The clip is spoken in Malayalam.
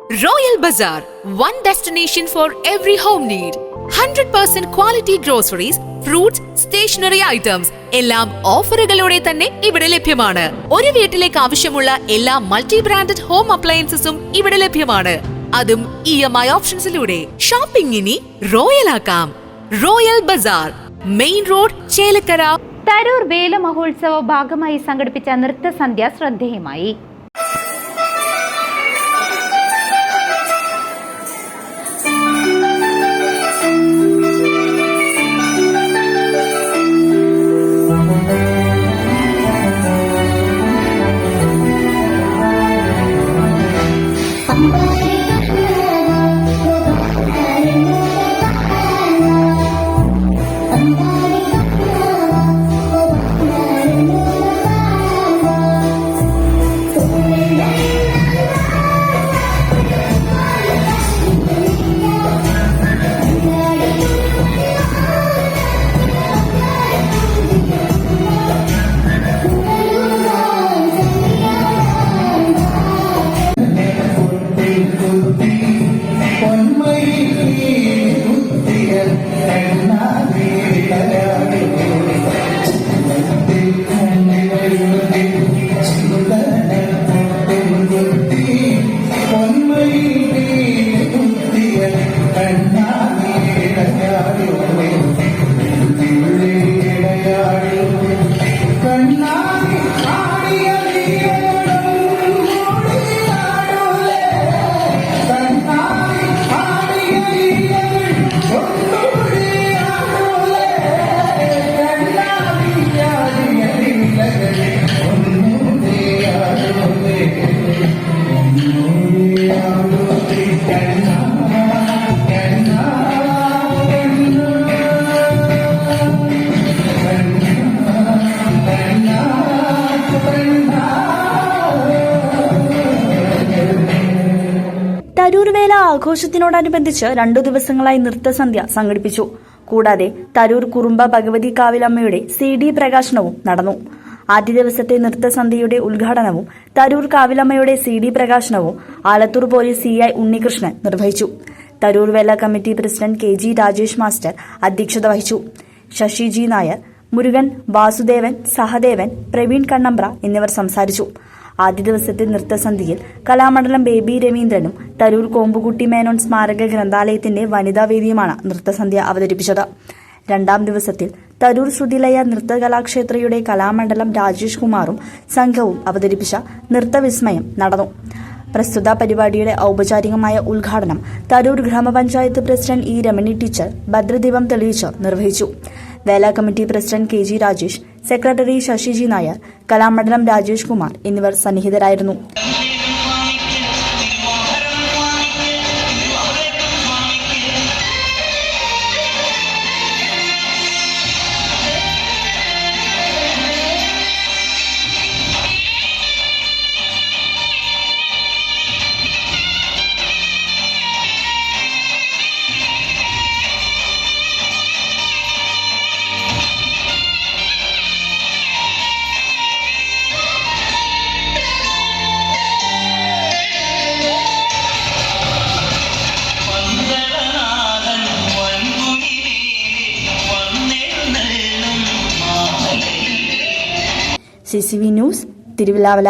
Royal Bazaar, one destination for every home need. 100% quality groceries, fruits, stationery items എല്ലാം ഓഫറുകളോടെ തന്നെ ഇവിടെ ലഭ്യമാണ്. ഒരു വീട്ടിലേക്ക് ആവശ്യമുള്ള എല്ലാ മൾട്ടി ബ്രാൻഡഡ് ഹോം അപ്ലയൻസസും ഇവിടെ ലഭ്യമാണ്. അതും EMI ഓപ്ഷൻസിലൂടെ. ഷോപ്പിംഗ് ഇനി റോയൽ ആക്കാം. Royal bazaar, main road, Chelakkara. Tharoor Vela മഹോത്സവ ഭാഗമായി സംഘടിപ്പിച്ച നൃത്തസന്ധ്യ ശ്രദ്ധേയമായി. തരൂർ വേല ആഘോഷത്തിനോടനുബന്ധിച്ച് 2 ദിവസങ്ങളായി നൃത്തസന്ധ്യ സംഘടിപ്പിച്ചു. കൂടാതെ തരൂർ കുറുമ്പ ഭഗവതി കാവിലമ്മയുടെ CD പ്രകാശനവും നടന്നു. ആദ്യ ദിവസത്തെ നൃത്തസന്ധ്യയുടെ ഉദ്ഘാടനവും തരൂർ കാവിലമ്മയുടെ CD പ്രകാശനവും ആലത്തൂർ പോലീസ് CI ഉണ്ണികൃഷ്ണൻ നിർവഹിച്ചു. തരൂർ വേല committee president KG Rajesh master അധ്യക്ഷത വഹിച്ചു. ശശി G നായർ, മുരുകൻ, വാസുദേവൻ, സഹദേവൻ, പ്രവീൺ കണ്ണമ്പ്ര എന്നിവർ സംസാരിച്ചു. ആദ്യ ദിവസത്തെ നൃത്തസന്ധ്യയിൽ കലാമണ്ഡലം ബേബി രവീന്ദ്രനും തരൂർ കോമ്പുകുട്ടി മേനോൻ സ്മാരക ഗ്രന്ഥാലയത്തിന്റെ വനിതാവേദിയുമാണ് നൃത്തസന്ധ്യ അവതരിപ്പിച്ചത്. രണ്ടാം ദിവസത്തിൽ തരൂർ ശ്രുതിലയ നൃത്തകലാക്ഷേത്രയുടെ കലാമണ്ഡലം രാജേഷ് കുമാറും സംഘവും അവതരിപ്പിച്ച നൃത്തവിസ്മയം നടന്നു. പ്രസ്തുത പരിപാടിയുടെ ഔപചാരികമായ ഉദ്ഘാടനം തരൂർ ഗ്രാമപഞ്ചായത്ത് പ്രസിഡന്റ് E രമണി ടീച്ചർ ഭദ്രദീപം തെളിയിച്ച് നിർവഹിച്ചു. വേല committee president KG Rajesh, secretary Sasi G Nair, Kalamandalam Rajesh Kumar എന്നിവർ സന്നിഹിതരായിരുന്നു. CCV news, തിരുവല്ലാവല.